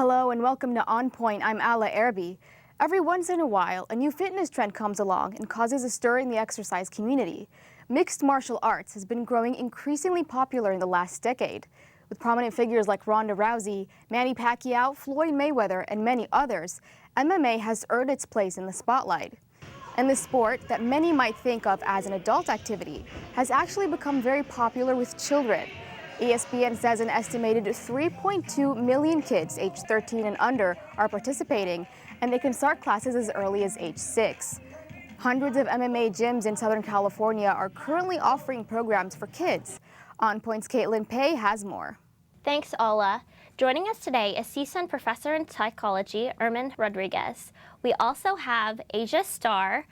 Hello and welcome to On Point. I'm Errhebi. Every once in a while, a new fitness trend comes along and causes a stir in the exercise community. Mixed martial arts has been growing increasingly popular in the last decade. With prominent figures like Ronda Rousey, Manny Pacquiao, Floyd Mayweather, and many others, MMA has earned its place in the spotlight. And the sport that many might think of as an adult activity has actually become very popular with children. ESPN says an estimated 3.2 million kids aged 13 and under are participating, and they can start classes as early as age 6. Hundreds of MMA gyms in Southern California are currently offering programs for kids. On Point's Pieh has more. Thanks, Ola. Joining us today is CSUN professor in psychology, Herman Rodriguez. We also have Starr,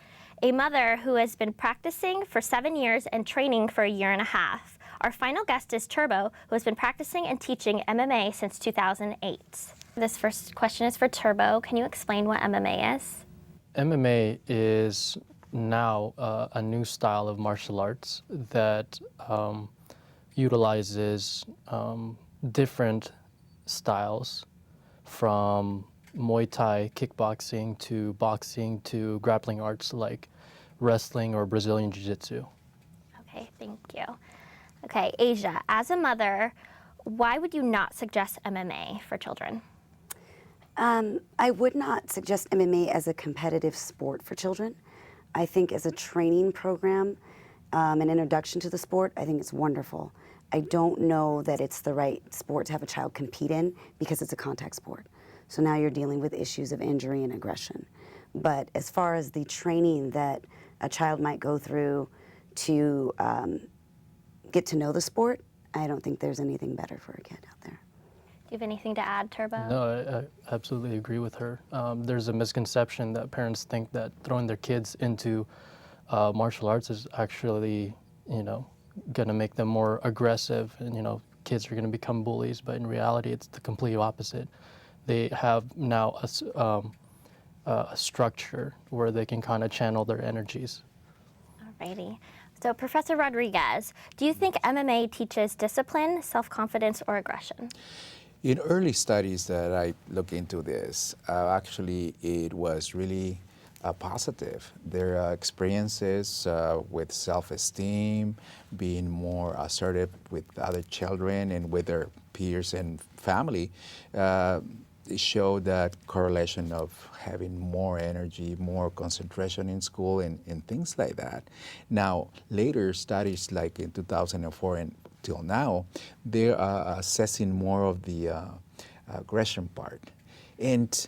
a mother who has been practicing for 7 years and training for a year and a half. Our final guest is Turbo, who has been practicing and teaching MMA since 2008. This first question is for Turbo. Can you explain what MMA is? MMA is now a new style of martial arts that utilizes different styles, from Muay Thai, kickboxing, to boxing, to grappling arts like wrestling or Brazilian Jiu-Jitsu. Okay, thank you. Okay, Asia, as a mother, why would you not suggest MMA for children? I would not suggest MMA as a competitive sport for children. I think as a training program, an introduction to the sport, I think it's wonderful. I don't know that it's the right sport to have a child compete in because it's a contact sport. So now you're dealing with issues of injury and aggression. But as far as the training that a child might go through to get to know the sport, I don't think there's anything better for a kid out there. Do you have anything to add, Turbo? No, I absolutely agree with her. There's a misconception that parents think that throwing their kids into martial arts is actually, going to make them more aggressive, and kids are going to become bullies. But in reality, it's the complete opposite. They have now a structure where they can kind of channel their energies. Alrighty. So, Professor Rodriguez, do you think MMA teaches discipline, self-confidence, or aggression? In early studies that I look into this, actually it was really positive. There are experiences with self-esteem, being more assertive with other children and with their peers and family. It showed that correlation of having more energy, more concentration in school and things like that. Now, later studies like in 2004 and till now, they are assessing more of the aggression part. And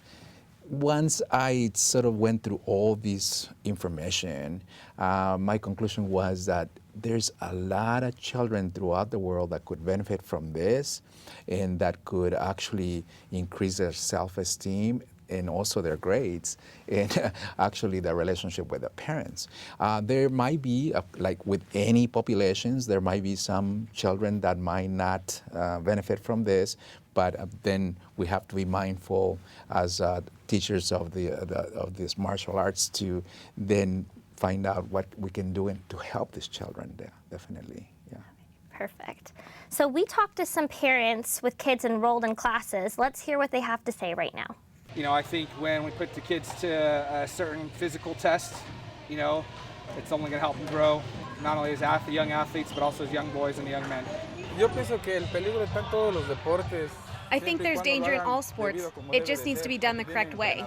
once I sort of went through all this information, my conclusion was that there's a lot of children throughout the world that could benefit from this and that could actually increase their self-esteem and also their grades and actually their relationship with their parents. There might be, like with any populations, there might be some children that might not benefit from this, but then we have to be mindful as teachers of these martial arts to then find out what we can do to help these children there, definitely, yeah. Perfect. So we talked to some parents with kids enrolled in classes. Let's hear what they have to say right now. I think when we put the kids to a certain physical test, it's only going to help them grow, not only as young athletes, but also as young boys and young men. I think there's danger in all sports. It just needs to be done the correct way.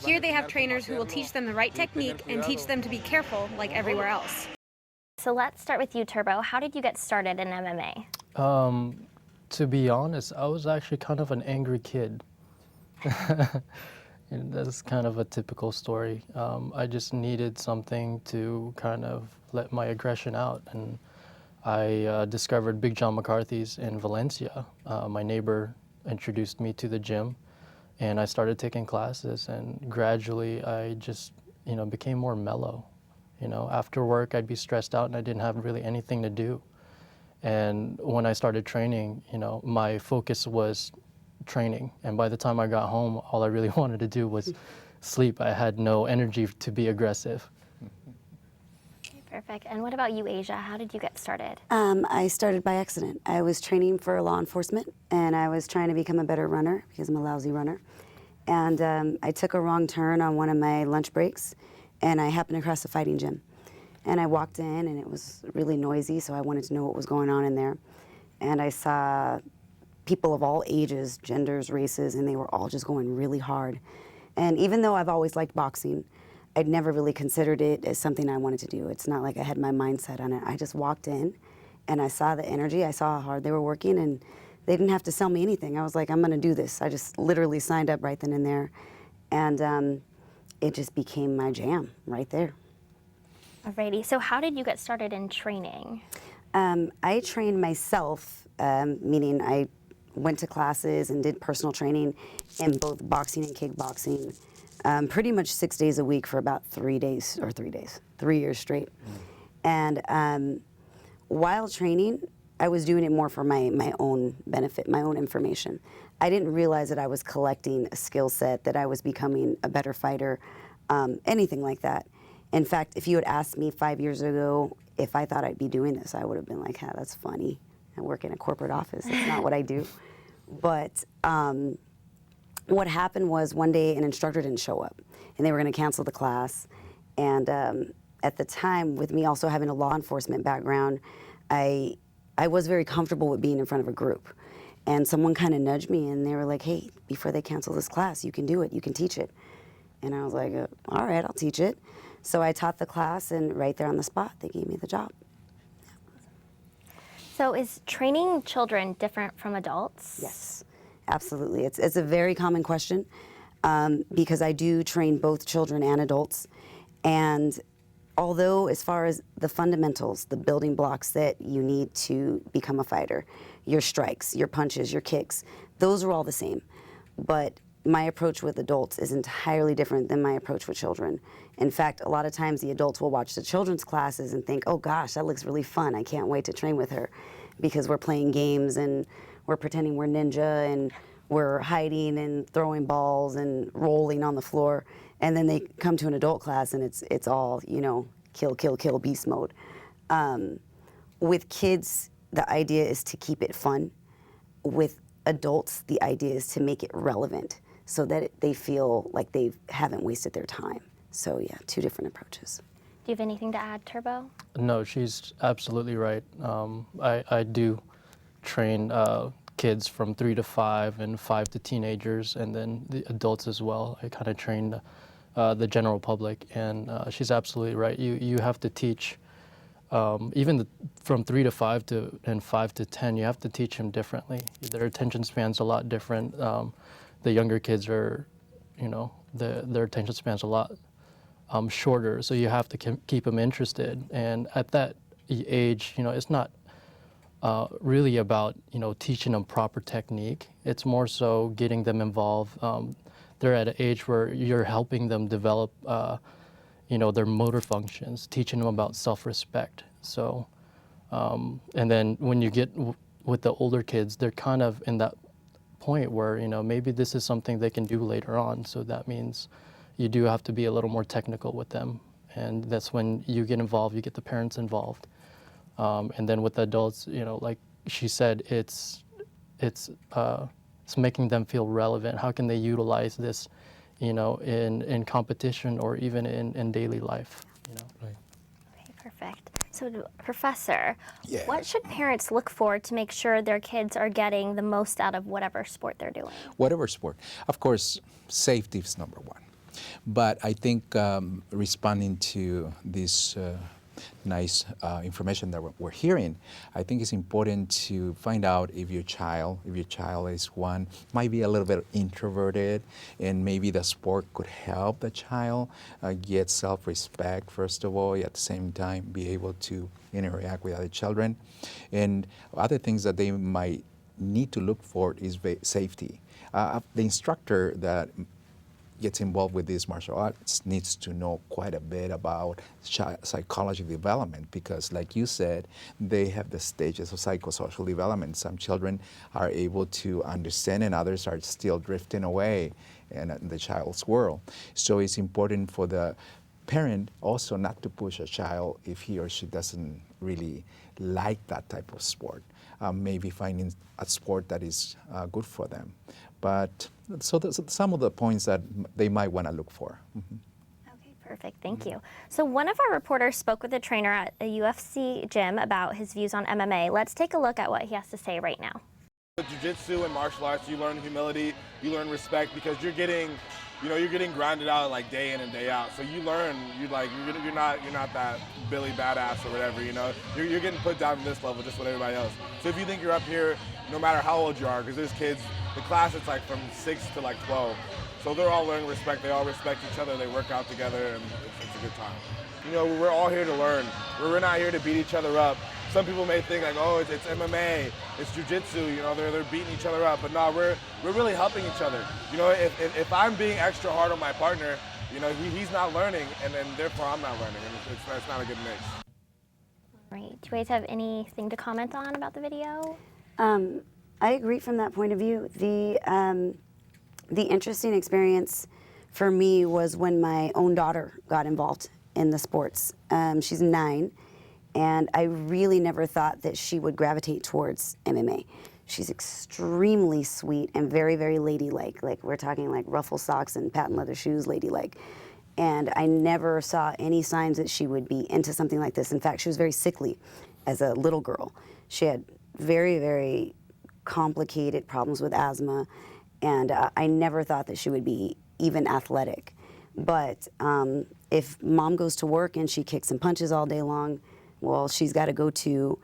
Here they have trainers who will teach them the right technique and teach them to be careful like everywhere else. So let's start with you, Turbo. How did you get started in MMA? To be honest, I was actually kind of an angry kid. And that's kind of a typical story. I just needed something to kind of let my aggression out, and I discovered Big John McCarthy's in Valencia. My neighbor introduced me to the gym, and I started taking classes, and gradually I just, became more mellow. After work I'd be stressed out and I didn't have really anything to do. And when I started training, my focus was training, and by the time I got home, all I really wanted to do was sleep. I had no energy to be aggressive. Perfect. And what about you, Asia? How did you get started? I started by accident. I was training for law enforcement, and I was trying to become a better runner because I'm a lousy runner. And I took a wrong turn on one of my lunch breaks, and I happened across a fighting gym. And I walked in, and it was really noisy, so I wanted to know what was going on in there. And I saw people of all ages, genders, races, and they were all just going really hard. And even though I've always liked boxing, I'd never really considered it as something I wanted to do. It's not like I had my mindset on it. I just walked in, and I saw the energy. I saw how hard they were working, and they didn't have to sell me anything. I was like, I'm going to do this. I just literally signed up right then and there. And it just became my jam right there. Alrighty. So how did you get started in training? I trained myself, meaning I went to classes and did personal training in both boxing and kickboxing, pretty much 6 days a week for about 3 years straight. And while training, I was doing it more for my own benefit, my own information. I didn't realize that I was collecting a skill set, that I was becoming a better fighter, anything like that. In fact, if you had asked me 5 years ago if I thought I'd be doing this, I would have been like, that's funny. I work in a corporate office. That's not what I do. But what happened was one day an instructor didn't show up, and they were going to cancel the class. And at the time, with me also having a law enforcement background, I was very comfortable with being in front of a group. And someone kind of nudged me, and they were like, hey, before they cancel this class, you can do it. You can teach it. And I was like, all right, I'll teach it. So I taught the class, and right there on the spot, they gave me the job. So is training children different from adults? Yes, absolutely. It's a very common question because I do train both children and adults. And although as far as the fundamentals, the building blocks that you need to become a fighter, your strikes, your punches, your kicks, those are all the same. But my approach with adults is entirely different than my approach with children. In fact, a lot of times the adults will watch the children's classes and think, oh gosh, that looks really fun. I can't wait to train with her, because we're playing games and we're pretending we're ninja and we're hiding and throwing balls and rolling on the floor. And then they come to an adult class and it's all, kill, kill, kill, beast mode. With kids, the idea is to keep it fun. With adults, the idea is to make it relevant so that they feel like they haven't wasted their time. So yeah, two different approaches. Do you have anything to add, Turbo? No, she's absolutely right. I do train kids from 3 to 5 and 5 to teenagers, and then the adults as well. I kind of train the general public, and she's absolutely right. You have to teach, even from 3 to 5 and 5 to 10, you have to teach them differently. Their attention span's a lot different. The younger kids are, their attention span's a lot shorter, so you have to keep them interested. And at that age, it's not really about teaching them proper technique. It's more so getting them involved. They're at an age where you're helping them develop their motor functions, teaching them about self-respect. So and then when you get with the older kids, they're kind of in that point where maybe this is something they can do later on. So that means you do have to be a little more technical with them, and that's when you get involved. You get the parents involved, and then with the adults, like she said, it's making them feel relevant. How can they utilize this, in competition or even in daily life? Right. Okay, perfect. So, Professor, Yeah. what should parents look for to make sure their kids are getting the most out of whatever sport they're doing? Whatever sport. Of course, safety is number one. But I think responding to this nice information that we're hearing, I think it's important to find out if your child is one, might be a little bit introverted, and maybe the sport could help the child get self-respect, first of all, at the same time be able to interact with other children. And other things that they might need to look for is safety. The instructor that gets involved with these martial arts needs to know quite a bit about psychology development, because like you said, they have the stages of psychosocial development. Some children are able to understand and others are still drifting away in the child's world. So it's important for the parent also not to push a child if he or she doesn't really like that type of sport. Maybe finding a sport that is good for them. But so some of the points that they might want to look for. Mm-hmm. Okay, perfect. Thank you. So one of our reporters spoke with a trainer at a UFC gym about his views on MMA. Let's take a look at what he has to say right now. With jiu-jitsu and martial arts, you learn humility, you learn respect, because you're getting grounded out like day in and day out. So you learn, you're not that Billy badass or whatever. You're getting put down to this level just with everybody else. So if you think you're up here, no matter how old you are, because there's kids, the class it's like from 6 to like 12. So they're all learning respect. They all respect each other. They work out together, and it's a good time. We're all here to learn. We're not here to beat each other up. Some people may think like, oh, it's MMA, it's jiu-jitsu, they're beating each other up. But no, we're really helping each other. If I'm being extra hard on my partner, he's not learning, and then therefore I'm not learning, and it's not a good mix. All right. Do you guys have anything to comment on about the video? I agree from that point of view. The interesting experience for me was when my own daughter got involved in the sports. She's 9. And I really never thought that she would gravitate towards MMA. She's extremely sweet and very, very ladylike. Like, we're talking like ruffle socks and patent leather shoes ladylike. And I never saw any signs that she would be into something like this. In fact, she was very sickly as a little girl. She had very, very complicated problems with asthma. And I never thought that she would be even athletic. But if mom goes to work and she kicks and punches all day long, well, she's got to go too.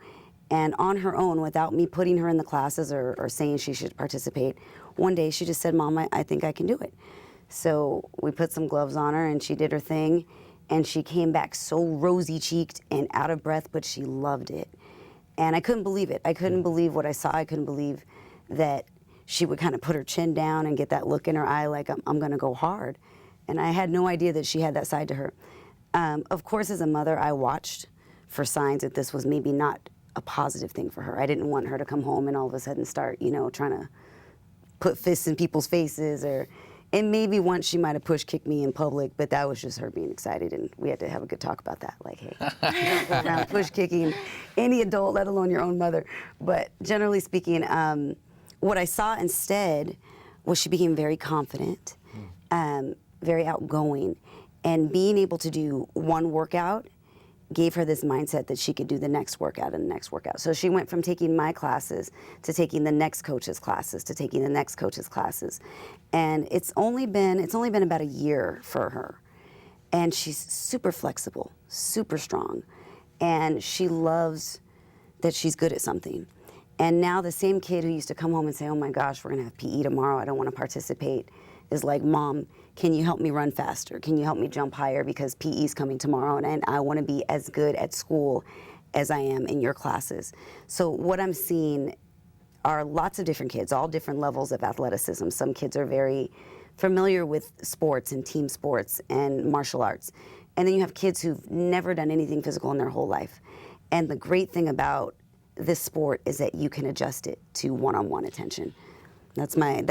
And on her own, without me putting her in the classes or saying she should participate, one day she just said, Mom, I think I can do it. So we put some gloves on her and she did her thing. And she came back so rosy-cheeked and out of breath, but she loved it. And I couldn't believe it. I couldn't believe what I saw. I couldn't believe that she would kind of put her chin down and get that look in her eye like, I'm going to go hard. And I had no idea that she had that side to her. Of course, as a mother, I watched for signs that this was maybe not a positive thing for her. I didn't want her to come home and all of a sudden start, trying to put fists in people's faces, and maybe once she might have kicked me in public, but that was just her being excited, and we had to have a good talk about that. Like, hey, you don't go around push kicking any adult, let alone your own mother. But generally speaking, what I saw instead was she became very confident, very outgoing, and being able to do one workout gave her this mindset that she could do the next workout and the next workout. So she went from taking my classes to taking the next coach's classes to taking the next coach's classes. And it's only been about a year for her. And she's super flexible, super strong. And she loves that she's good at something. And now the same kid who used to come home and say, oh my gosh, we're gonna have PE tomorrow, I don't wanna participate, is like, Mom, can you help me run faster? Can you help me jump higher? Because PE's coming tomorrow and I want to be as good at school as I am in your classes. So what I'm seeing are lots of different kids, all different levels of athleticism. Some kids are very familiar with sports and team sports and martial arts. And then you have kids who've never done anything physical in their whole life. And the great thing about this sport is that you can adjust it to one-on-one attention. That's my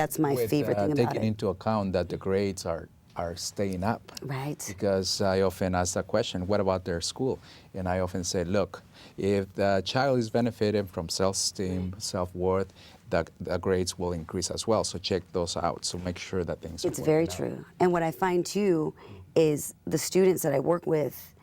favorite thing about it. Taking into account that the grades are staying up. Right. Because I often ask the question, what about their school? And I often say, look, if the child is benefiting from self-esteem, self-worth, the grades will increase as well. So check those out. So make sure that things are It's very true. And what I find too is the students that I work with,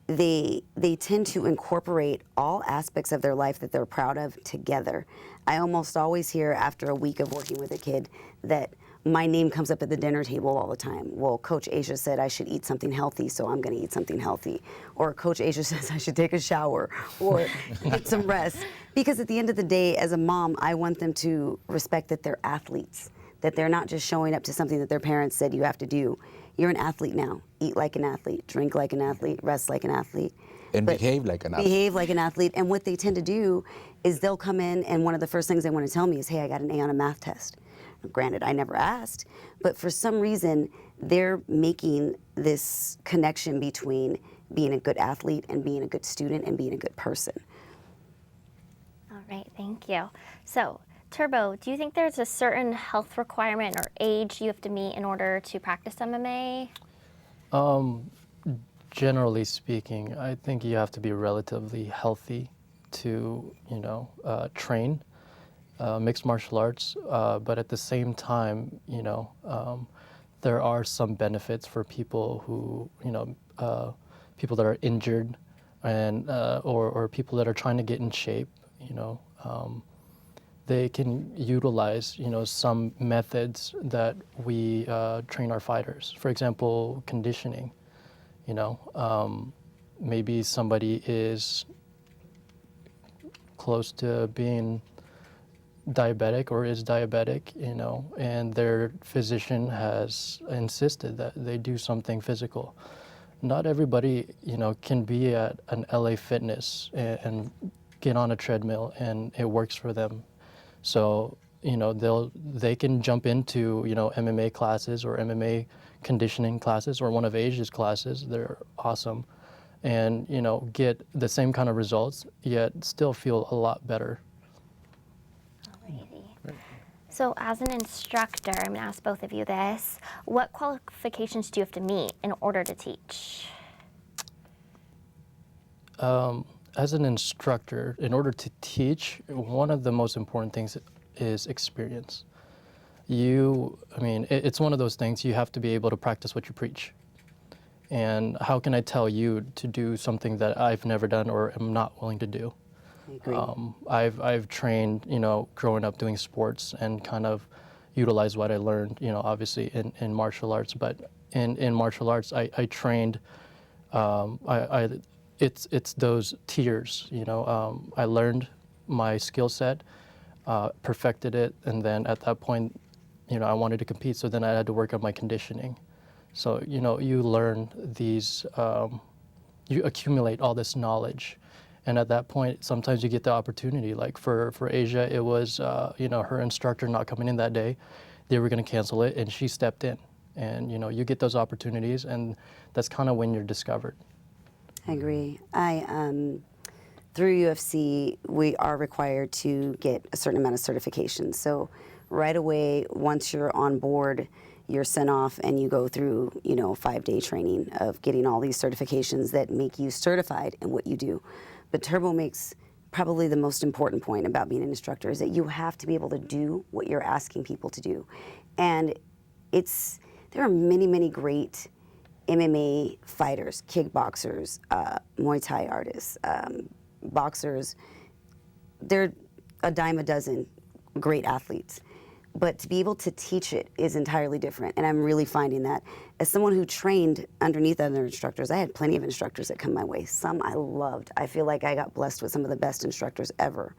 they tend to incorporate all aspects of their life that they're proud of together. I almost always hear after a week of working with a kid that my name comes up at the dinner table all the time. Well, Coach Asia said I should eat something healthy, so I'm going to eat something healthy. Or Coach Asia says I should take a shower or get some rest. Because at the end of the day, as a mom, I want them to respect that they're athletes, that they're not just showing up to something that their parents said you have to do. You're an athlete now. Eat like an athlete, drink like an athlete, rest like an athlete. And behave like an athlete. Behave like an athlete. And what they tend to do is they'll come in and one of the first things they want to tell me is, hey, I got an A on a math test. Granted, I never asked, but for some reason, they're making this connection between being a good athlete and being a good student and being a good person. All right, thank you. So, Turbo, do you think there's a certain health requirement or age you have to meet in order to practice MMA? generally speaking, I think you have to be relatively healthy to, train mixed martial arts. But at the same time, there are some benefits for people who, people that are injured and or people that are trying to get in shape. They can utilize, some methods that we train our fighters. For example, conditioning. Maybe somebody is close to being diabetic or is diabetic, and their physician has insisted that they do something physical. Not everybody, can be at an LA Fitness and get on a treadmill and it works for them. So, they can jump into, MMA classes or MMA conditioning classes or one of Asia's classes. They're awesome. And, get the same kind of results, yet still feel a lot better. Alrighty. So as an instructor, I'm gonna ask both of you this. What qualifications do you have to meet in order to teach? As an instructor, in order to teach, one of the most important things is experience. It's one of those things, you have to be able to practice what you preach. And how can I tell you to do something that I've never done or am not willing to do? I agree. I've trained, growing up doing sports and kind of utilized what I learned, obviously in martial arts. But in martial arts, I trained, it's those tiers, I learned my skill set, perfected it, and then at that point, I wanted to compete, so then I had to work on my conditioning. So, you learn these, you accumulate all this knowledge. And at that point, sometimes you get the opportunity. Like for Asia, it was, her instructor not coming in that day. They were going to cancel it, and she stepped in. And, you get those opportunities, and that's kind of when you're discovered. I agree. Through UFC, we are required to get a certain amount of certifications. So right away, once you're on board, you're sent off and you go through, a 5-day training of getting all these certifications that make you certified in what you do. But Turbo makes probably the most important point about being an instructor is that you have to be able to do what you're asking people to do. And there are many, many great MMA fighters, kickboxers, Muay Thai artists, boxers. They're a dime a dozen great athletes. But to be able to teach it is entirely different, and I'm really finding that. As someone who trained underneath other instructors, I had plenty of instructors that come my way. Some I loved. I feel like I got blessed with some of the best instructors ever.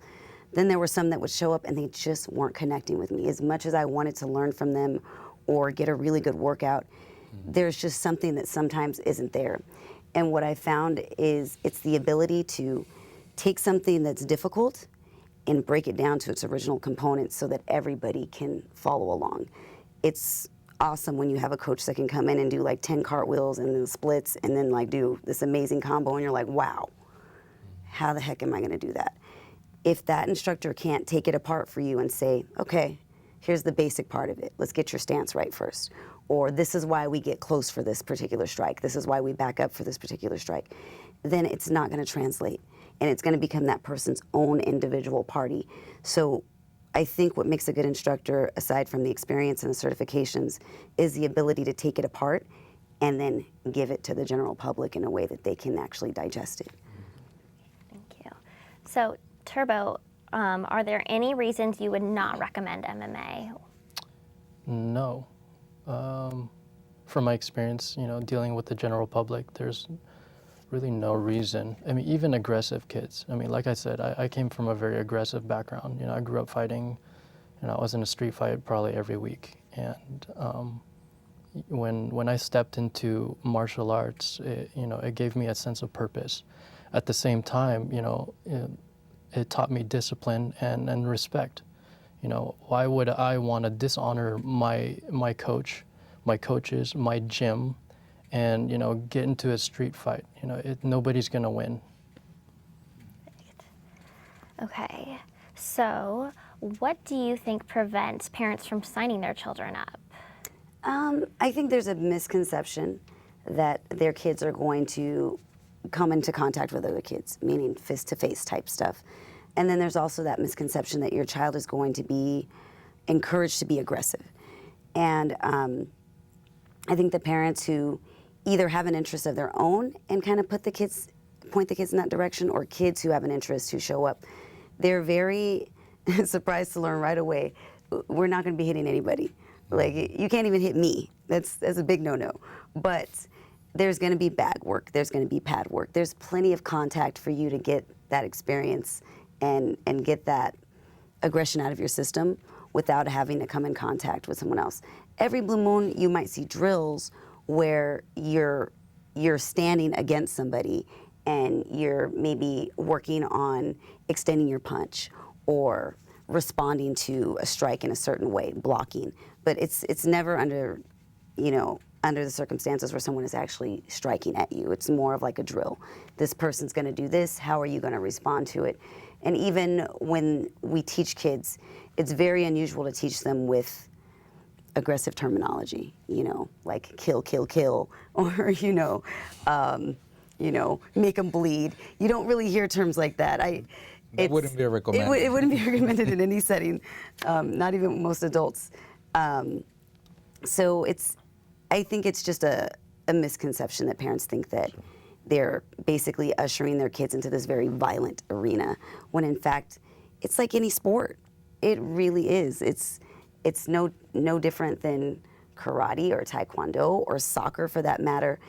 Then there were some that would show up and they just weren't connecting with me. As much as I wanted to learn from them or get a really good workout, there's just something that sometimes isn't there. And what I found is it's the ability to take something that's difficult and break it down to its original components so that everybody can follow along. It's awesome when you have a coach that can come in and do like 10 cartwheels and then splits and then like do this amazing combo and you're like, wow, how the heck am I gonna do that? If that instructor can't take it apart for you and say, okay, here's the basic part of it. Let's get your stance right first. Or this is why we get close for this particular strike. This is why we back up for this particular strike. Then it's not gonna translate. And it's gonna become that person's own individual party. So I think what makes a good instructor, aside from the experience and the certifications, is the ability to take it apart and then give it to the general public in a way that they can actually digest it. Thank you. So, Turbo, are there any reasons you would not recommend MMA? No. From my experience, dealing with the general public, there's really no reason. I mean, even aggressive kids. I mean, like I said, I came from a very aggressive background. I grew up fighting, I was in a street fight probably every week. And when I stepped into martial arts, it gave me a sense of purpose. At the same time, it taught me discipline and respect. Why would I want to dishonor my coach, my coaches, my gym, and get into a street fight? Nobody's gonna win. Okay, so what do you think prevents parents from signing their children up? I think there's a misconception that their kids are going to come into contact with other kids, meaning fist-to-face type stuff. And then there's also that misconception that your child is going to be encouraged to be aggressive. And I think the parents who either have an interest of their own and kind of point the kids in that direction, or kids who have an interest who show up, they're very surprised to learn right away, we're not going to be hitting anybody. Like, you can't even hit me. That's a big no-no. But there's going to be bag work. There's going to be pad work. There's plenty of contact for you to get that experience and get that aggression out of your system without having to come in contact with someone else. Every blue moon, you might see drills where you're standing against somebody and you're maybe working on extending your punch or responding to a strike in a certain way, blocking. But it's never under the circumstances where someone is actually striking at you. It's more of like a drill. This person's going to do this. How are you going to respond to it? And even when we teach kids, it's very unusual to teach them with aggressive terminology, like kill, kill, kill, or, make them bleed. You don't really hear terms like that. It wouldn't be recommended. It wouldn't be recommended in any setting, not even most adults. So I think it's just a misconception that parents think that they're basically ushering their kids into this very violent arena, when in fact, it's like any sport. It really is. It's no different than karate or taekwondo or soccer for that matter.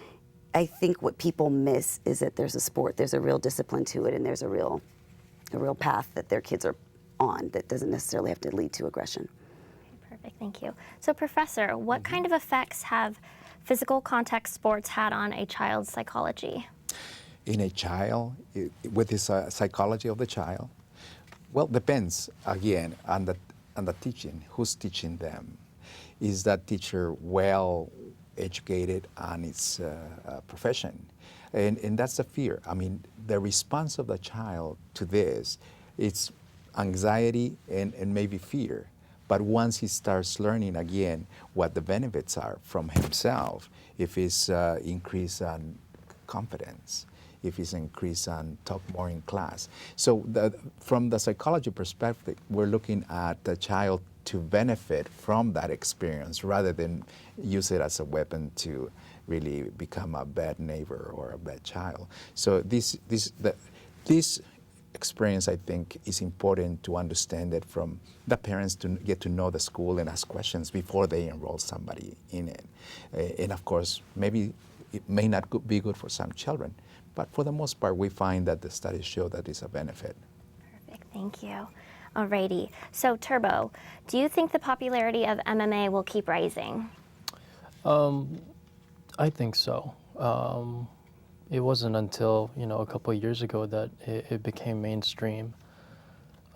I think what people miss is that there's a sport, there's a real discipline to it, and there's a real path that their kids are on that doesn't necessarily have to lead to aggression. Perfect, thank you. So Professor, what kind of effects have physical contact sports had on a child's psychology? In a child, with the psychology of the child, well, depends again on the teaching. Who's teaching them? Is that teacher well educated on its profession? And that's the fear. I mean, the response of the child to this, it's anxiety and maybe fear. But once he starts learning again what the benefits are from himself, if it's increase on confidence, if it's increase on talk more in class. So from the psychology perspective, we're looking at the child to benefit from that experience rather than use it as a weapon to really become a bad neighbor or a bad child. So this experience, I think, is important to understand it from the parents to get to know the school and ask questions before they enroll somebody in it. And of course, maybe it may not be good for some children, but for the most part, we find that the studies show that it's a benefit. Perfect, thank you. Alrighty, so Turbo, do you think the popularity of MMA will keep rising? I think so. It wasn't until, a couple of years ago that it became mainstream.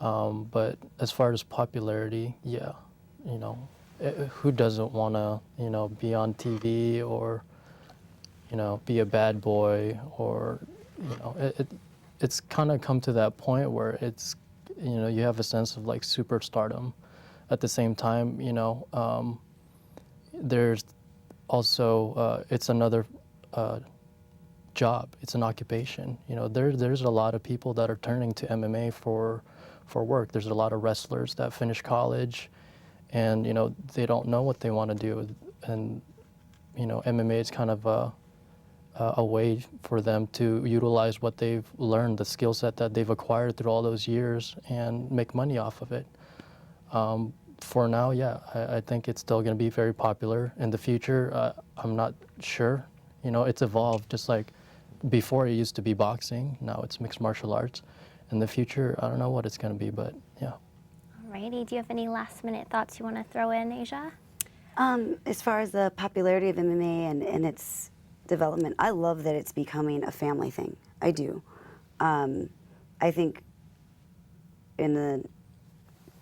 But as far as popularity, yeah, who doesn't want to, be on TV or, be a bad boy or, it's kind of come to that point where it's, you have a sense of like superstardom. At the same time, there's also, it's another job. It's an occupation. There's a lot of people that are turning to MMA for work. There's a lot of wrestlers that finish college and, they don't know what they want to do. And, MMA is kind of a way for them to utilize what they've learned, the skill set that they've acquired through all those years and make money off of it. For now, yeah, I think it's still going to be very popular. In the future, I'm not sure. It's evolved just like before it used to be boxing. Now it's mixed martial arts. In the future, I don't know what it's going to be, but yeah. Alrighty, do you have any last minute thoughts you want to throw in, Asia? As far as the popularity of MMA and its development, I love that it's becoming a family thing. I do. I think in the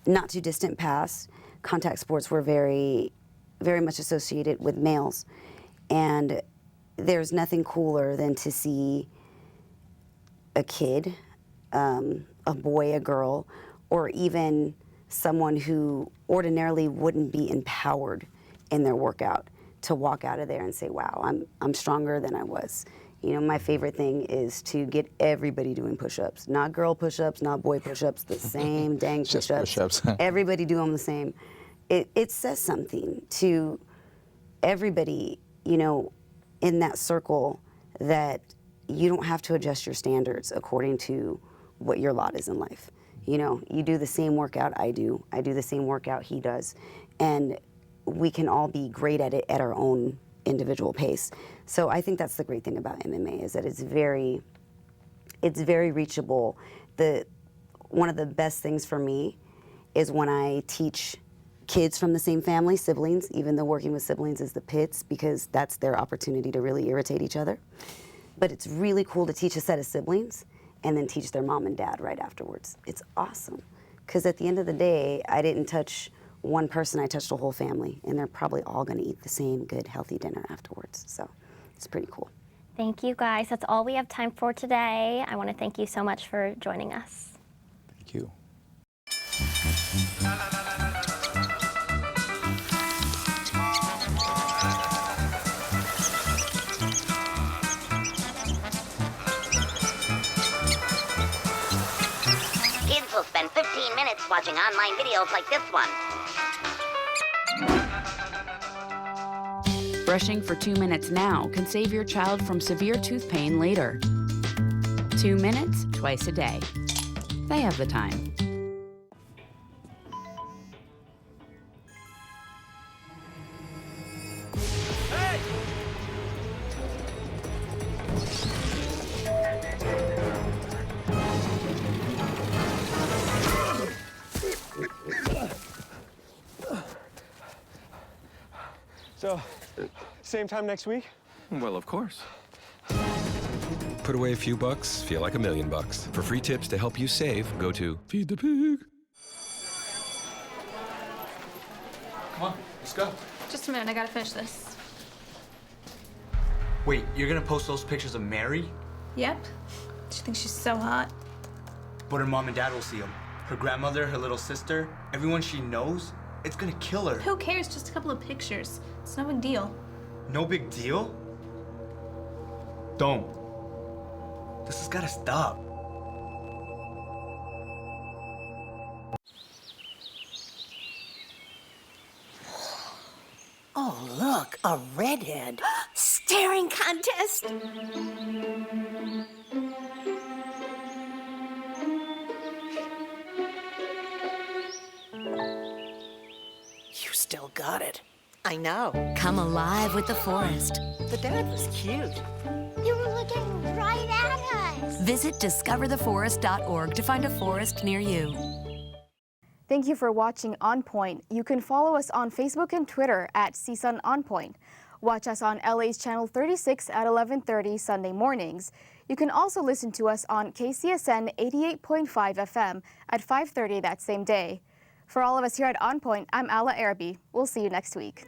not too distant past, contact sports were very, very much associated with males. And there's nothing cooler than to see a kid, a boy, a girl, or even someone who ordinarily wouldn't be empowered in their workout to walk out of there and say, wow, I'm stronger than I was. You know, my favorite thing is to get everybody doing push-ups. Not girl push-ups, not boy push-ups, the same dang push-ups. Just push-ups. Everybody do them the same. It says something to everybody, you know, in that circle, that you don't have to adjust your standards according to what your lot is in life. You know, you do the same workout I do the same workout he does, and we can all be great at it at our own individual pace. So I think that's the great thing about MMA, is that it's very reachable. One of the best things for me is when I teach kids from the same family, siblings, even though working with siblings is the pits, because that's their opportunity to really irritate each other. But it's really cool to teach a set of siblings and then teach their mom and dad right afterwards. It's awesome, because at the end of the day, I didn't touch one person, I touched a whole family, and they're probably all gonna eat the same good, healthy dinner afterwards. So it's pretty cool. Thank you, guys. That's all we have time for today. I want to thank you so much for joining us. Thank you. Kids will spend 15 minutes watching online videos like this one. Brushing for 2 minutes now can save your child from severe tooth pain later. 2 minutes twice a day. They have the time. So, same time next week? Well, of course. Put away a few bucks, feel like $1 million. For free tips to help you save, go to Feed the Pig. Come on, let's go. Just a minute, I gotta finish this. Wait, you're gonna post those pictures of Mary? Yep. She thinks she's so hot. But her mom and dad will see them. Her grandmother, her little sister, everyone she knows. It's gonna kill her. Who cares? Just a couple of pictures. It's no big deal. No big deal? Don't. This has gotta stop. Oh, look, a redhead. Staring contest. You still got it. I know. Come alive with the forest. The dad was cute. You were looking right at us. Visit discovertheforest.org to find a forest near you. Thank you for watching On Point. You can follow us on Facebook and Twitter at CSUN On Point. Watch us on LA's Channel 36 at 11:30 Sunday mornings. You can also listen to us on KCSN 88.5 FM at 5:30 that same day. For all of us here at On Point, I'm Errhebi. We'll see you next week.